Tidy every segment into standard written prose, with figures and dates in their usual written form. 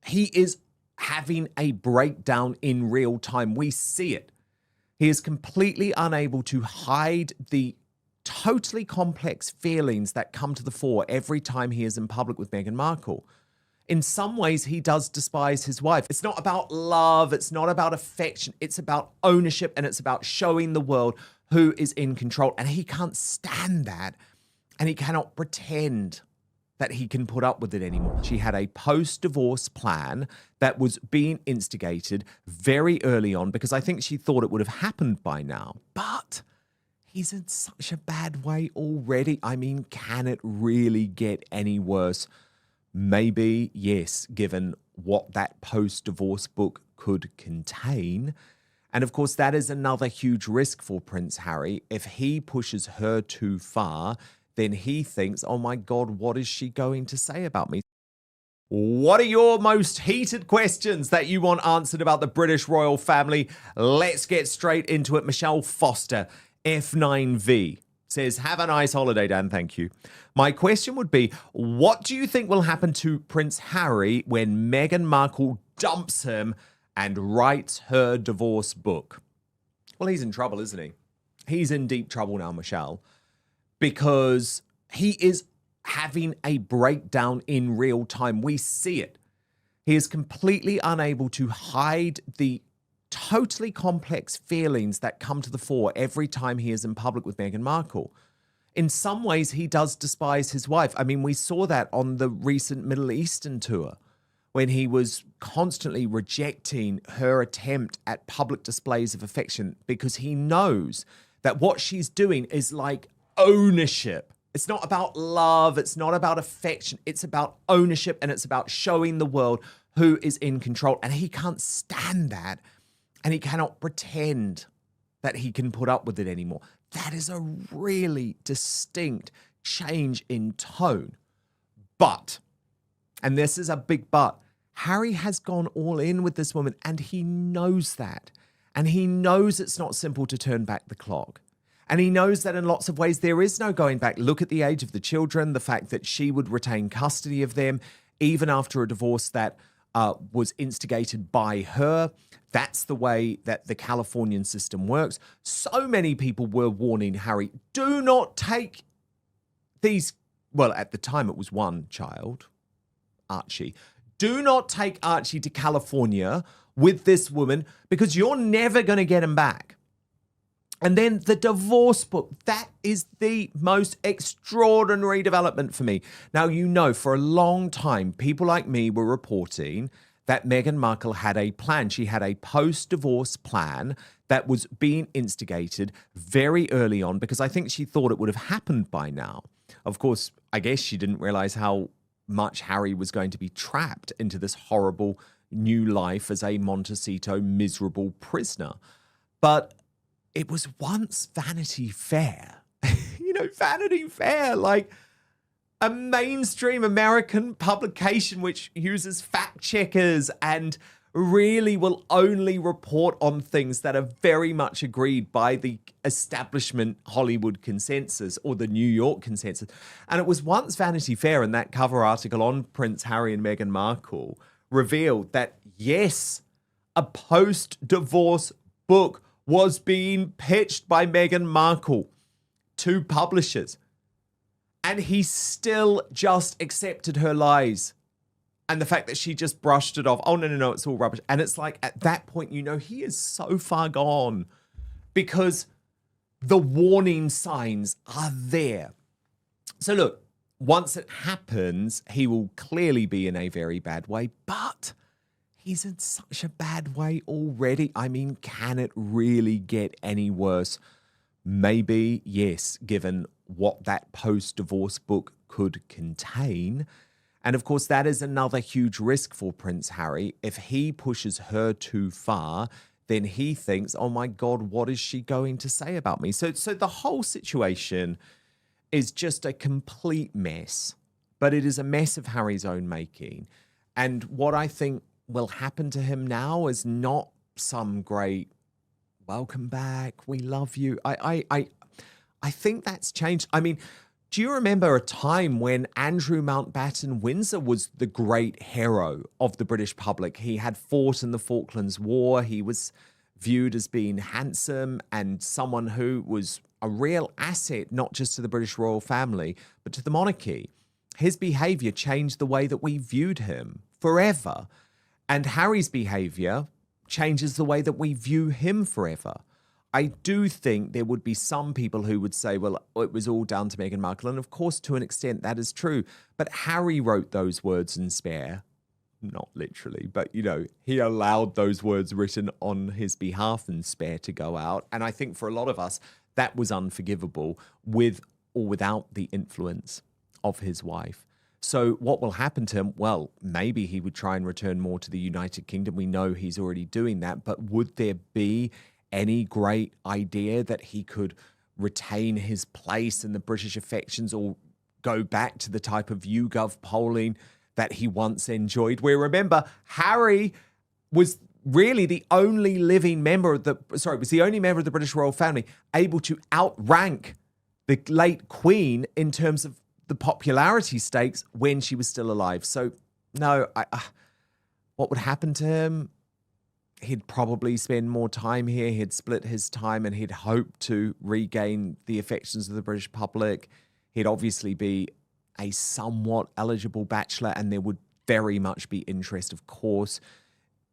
he is having a breakdown in real time. We see it. He is completely unable to hide the totally complex feelings that come to the fore every time he is in public with Meghan Markle. In some ways, he does despise his wife. It's not about love. It's not about affection. It's about ownership, and it's about showing the world who is in control. And he can't stand that, and he cannot pretend that he can put up with it anymore. She had a post-divorce plan that was being instigated very early on because I think she thought it would have happened by now. But he's in such a bad way already. I mean, can it really get any worse? Maybe, yes, given what that post-divorce book could contain. And of course, that is another huge risk for Prince Harry. If he pushes her too far, then he thinks, oh my God, what is she going to say about me? What are your most heated questions that you want answered about the British royal family? Let's get straight into it. Michelle Foster, F9V, says, have a nice holiday, Dan, thank you. My question would be, what do you think will happen to Prince Harry when Meghan Markle dumps him and writes her divorce book? Well, he's in trouble, isn't he? He's in deep trouble now, Michelle, because he is having a breakdown in real time. We see it. He is completely unable to hide the totally complex feelings that come to the fore every time he is in public with Meghan Markle. In some ways, he does despise his wife. I mean, we saw that on the recent Middle Eastern tour when he was constantly rejecting her attempt at public displays of affection because he knows that what she's doing is like ownership. It's not about love. It's not about affection. It's about ownership, and it's about showing the world who is in control. And he can't stand that, and he cannot pretend that he can put up with it anymore. That is a really distinct change in tone. But, and this is a big but, Harry has gone all in with this woman, and he knows that. And he knows it's not simple to turn back the clock. And he knows that in lots of ways there is no going back. Look at the age of the children, the fact that she would retain custody of them, even after a divorce that was instigated by her. That's the way that the Californian system works. So many people were warning Harry, do not take these, well, at the time it was one child, Archie. Do not take Archie to California with this woman because you're never going to get him back. And then the divorce book, that is the most extraordinary development for me. Now, you know, for a long time, people like me were reporting that Meghan Markle had a plan. She had a post-divorce plan that was being instigated very early on because I think she thought it would have happened by now. Of course, I guess she didn't realize how much Harry was going to be trapped into this horrible new life as a Montecito miserable prisoner. But it was once Vanity Fair. You know, Vanity Fair, like a mainstream American publication which uses fact checkers and really will only report on things that are very much agreed by the establishment Hollywood consensus or the New York consensus. And it was once Vanity Fair, in that cover article on Prince Harry and Meghan Markle, revealed that, yes, a post-divorce book was being pitched by Meghan Markle to publishers. And he still just accepted her lies. And the fact that she just brushed it off. Oh, no, it's all rubbish. And it's like, at that point, you know, he is so far gone because the warning signs are there. So look, once it happens, he will clearly be in a very bad way, but he's in such a bad way already. I mean, can it really get any worse? Maybe, yes, given what that post-divorce book could contain. And of course, that is another huge risk for Prince Harry. If he pushes her too far, then he thinks, oh my God, what is she going to say about me? So the whole situation is just a complete mess, but it is a mess of Harry's own making. And what I think will happen to him now is not some great welcome back, we love you. I think that's changed. I mean, Do you remember a time when Andrew Mountbatten Windsor was the great hero of the British public? He had fought in the Falklands War. He was viewed as being handsome and someone who was a real asset, not just to the British royal family, but to the monarchy. His behavior changed the way that we viewed him forever. And Harry's behavior changes the way that we view him forever. I do think there would be some people who would say, well, it was all down to Meghan Markle. And of course, to an extent, that is true. But Harry wrote those words in spare. Not literally, but, you know, he allowed those words written on his behalf in spare to go out. And I think for a lot of us, that was unforgivable with or without the influence of his wife. So what will happen to him? Well, maybe he would try and return more to the United Kingdom. We know he's already doing that. But would there be any great idea that he could retain his place in the British affections or go back to the type of YouGov polling that he once enjoyed? Where, remember, Harry was really the only living member of the only member of the British royal family able to outrank the late Queen in terms of the popularity stakes when she was still alive. So no, what would happen to him? He'd probably spend more time here. He'd split his time and he'd hope to regain the affections of the British public. He'd obviously be a somewhat eligible bachelor, and there would very much be interest, of course,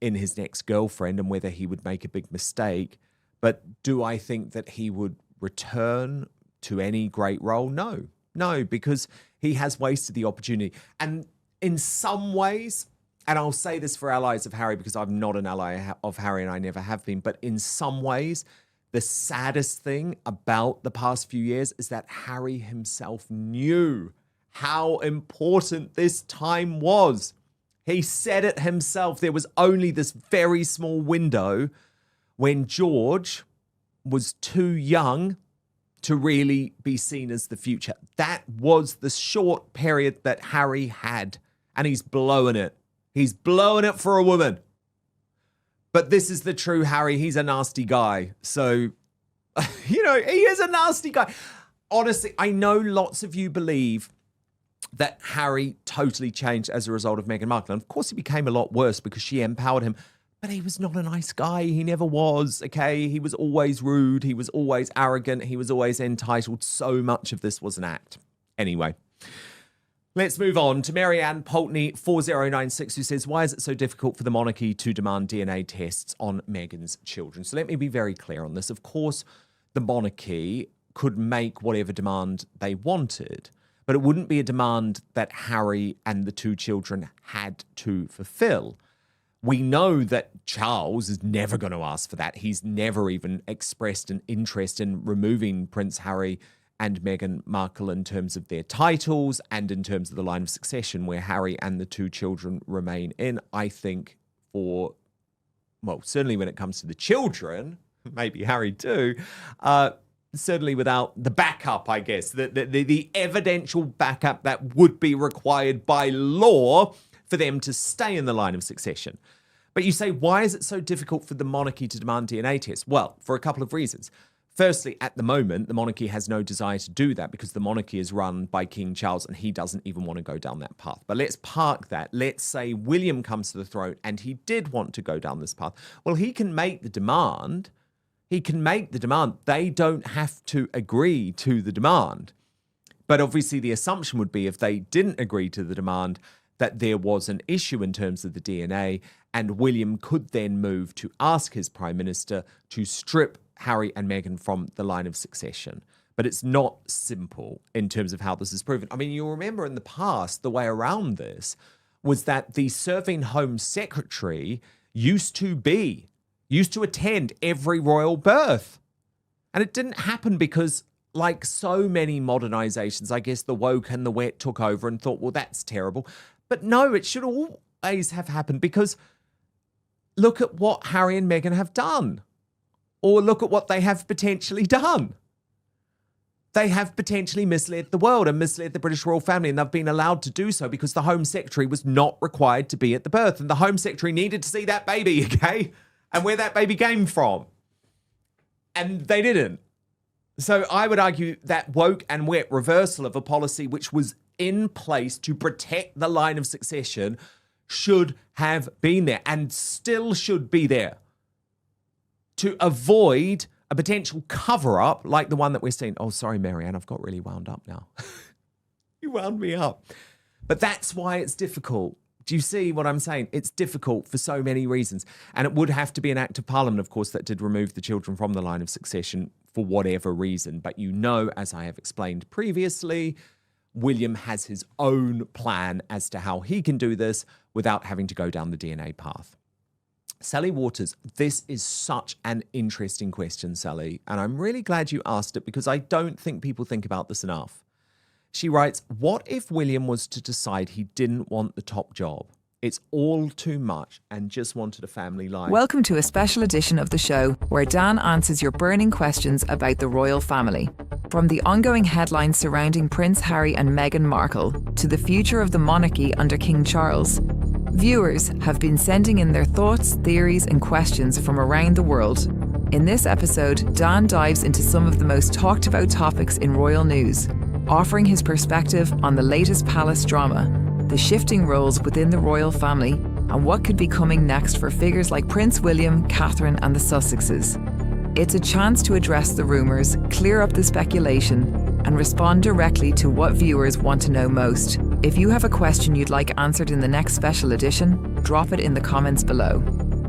in his next girlfriend and whether he would make a big mistake. But do I think that he would return to any great role? No, because he has wasted the opportunity. And in some ways, and I'll say this for allies of Harry because I'm not an ally of Harry and I never have been, but in some ways, the saddest thing about the past few years is that Harry himself knew how important this time was. He said it himself. There was only this very small window when George was too young to really be seen as the future. That was the short period that Harry had, and he's blowing it. He's blowing it for a woman. But this is the true Harry. He's a nasty guy. So, you know, he is a nasty guy. Honestly, I know lots of you believe that Harry totally changed as a result of Meghan Markle. And of course, he became a lot worse because she empowered him. But he was not a nice guy. He never was, okay? He was always rude. He was always arrogant. He was always entitled. So much of this was an act. Anyway, let's move on to Marianne Poultney 4096, who says, why is it so difficult for the monarchy to demand DNA tests on Meghan's children? So let me be very clear on this. Of course, the monarchy could make whatever demand they wanted, but it wouldn't be a demand that Harry and the two children had to fulfill. We know that Charles is never going to ask for that. He's never even expressed an interest in removing Prince Harry and Meghan Markle in terms of their titles and in terms of the line of succession where Harry and the two children remain in. I think certainly when it comes to the children, maybe Harry too, certainly without the backup, I guess, the evidential backup that would be required by law for them to stay in the line of succession. But you say, why is it so difficult for the monarchy to demand DNA tests? Well, for a couple of reasons. Firstly, at the moment, the monarchy has no desire to do that because the monarchy is run by King Charles and he doesn't even want to go down that path. But let's park that. Let's say William comes to the throne and he did want to go down this path. Well, he can make the demand. He can make the demand. They don't have to agree to the demand. But obviously the assumption would be if they didn't agree to the demand, that there was an issue in terms of the DNA, and William could then move to ask his prime minister to strip Harry and Meghan from the line of succession. But it's not simple in terms of how this is proven. I mean, you'll remember in the past, the way around this was that the serving Home Secretary used to attend every royal birth. And it didn't happen because, like so many modernizations, I guess the woke and the wet took over and thought, well, that's terrible. But no, it should always have happened because look at what Harry and Meghan have done. Or look at what they have potentially done. They have potentially misled the world and misled the British royal family, and they've been allowed to do so because the Home Secretary was not required to be at the birth. And the Home Secretary needed to see that baby, okay? And where that baby came from. And they didn't. So I would argue that woke and wet reversal of a policy which was in place to protect the line of succession should have been there and still should be there to avoid a potential cover-up like the one that we're seeing. Oh, sorry, Marianne, I've got really wound up now. You wound me up. But that's why it's difficult. Do you see what I'm saying? It's difficult for so many reasons. And it would have to be an act of parliament, of course, that did remove the children from the line of succession for whatever reason. But you know, as I have explained previously, William has his own plan as to how he can do this without having to go down the DNA path. Sally Waters, this is such an interesting question, Sally, and I'm really glad you asked it because I don't think people think about this enough. She writes, what if William was to decide he didn't want the top job? It's all too much and just wanted a family life. Welcome to a special edition of the show where Dan answers your burning questions about the royal family. From the ongoing headlines surrounding Prince Harry and Meghan Markle to the future of the monarchy under King Charles, viewers have been sending in their thoughts, theories and questions from around the world. In this episode, Dan dives into some of the most talked about topics in royal news, offering his perspective on the latest palace drama, the shifting roles within the royal family, and what could be coming next for figures like Prince William, Catherine and the Sussexes. It's a chance to address the rumours, clear up the speculation, and respond directly to what viewers want to know most. If you have a question you'd like answered in the next special edition, drop it in the comments below.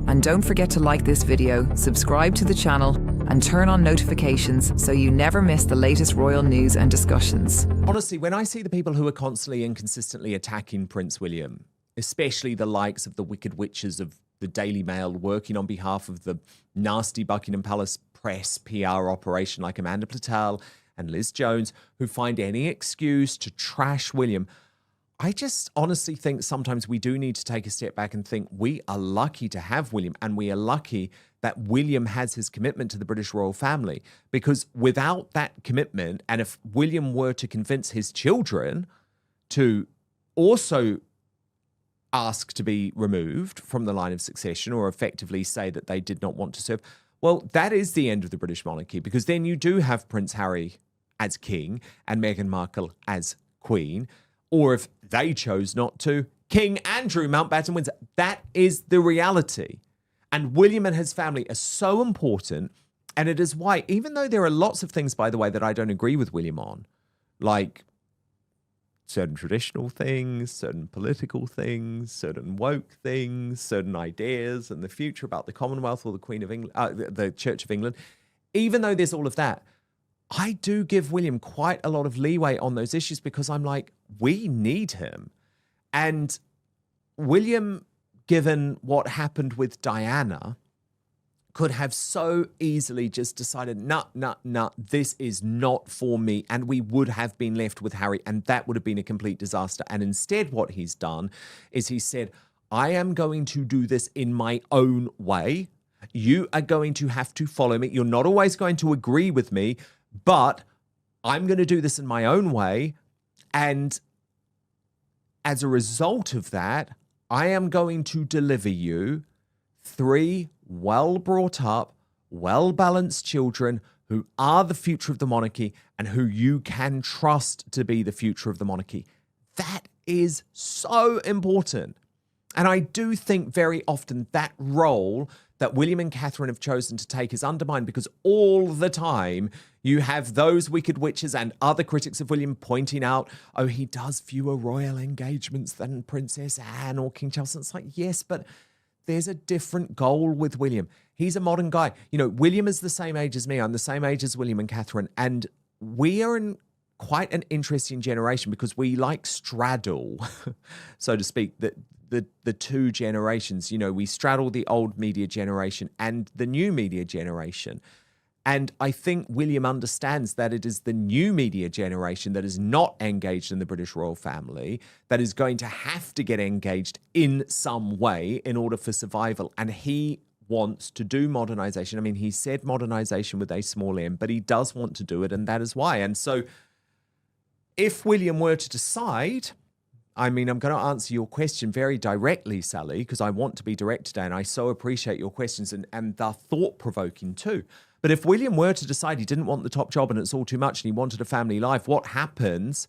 And don't forget to like this video, subscribe to the channel, and turn on notifications so you never miss the latest royal news and discussions. Honestly, when I see the people who are constantly and consistently attacking Prince William, especially the likes of the wicked witches of the Daily Mail working on behalf of the nasty Buckingham Palace press PR operation like Amanda Platel and Liz Jones, who find any excuse to trash William, I just honestly think sometimes we do need to take a step back and think we are lucky to have William, and we are lucky that William has his commitment to the British royal family, because without that commitment, and if William were to convince his children to also ask to be removed from the line of succession or effectively say that they did not want to serve, well, that is the end of the British monarchy, because then you do have Prince Harry as king and Meghan Markle as queen. Or if they chose not to, King Andrew Mountbatten-Windsor. That is the reality. And William and his family are so important. And it is why, even though there are lots of things, by the way, that I don't agree with William on, like certain traditional things, certain political things, certain woke things, certain ideas, and the future about the Commonwealth or the Queen of England, the Church of England, even though there's all of that, I do give William quite a lot of leeway on those issues because I'm like, we need him. And William, given what happened with Diana, could have so easily just decided, nah, this is not for me. And we would have been left with Harry, and that would have been a complete disaster. And instead what he's done is he said, I am going to do this in my own way. You are going to have to follow me. You're not always going to agree with me, but I'm going to do this in my own way. And as a result of that, I am going to deliver you 3 well-brought-up, well-balanced children who are the future of the monarchy and who you can trust to be the future of the monarchy. That is so important. And I do think very often that role that William and Catherine have chosen to take is undermined because all the time you have those wicked witches and other critics of William pointing out, oh, he does fewer royal engagements than Princess Anne or King Charles. And it's like, yes, but there's a different goal with William. He's a modern guy. You know, William is the same age as me. I'm the same age as William and Catherine. And we are in quite an interesting generation because we like straddle, so to speak, the two generations. You know, we straddle the old media generation and the new media generation. And I think William understands that it is the new media generation that is not engaged in the British royal family that is going to have to get engaged in some way in order for survival. And he wants to do modernization. I mean, he said modernization with a small m, but he does want to do it, and that is why. And so if William were to decide, I mean, I'm going to answer your question very directly, Sally, because I want to be direct today, and I so appreciate your questions and they're thought-provoking too. But if William were to decide he didn't want the top job and it's all too much and he wanted a family life, what happens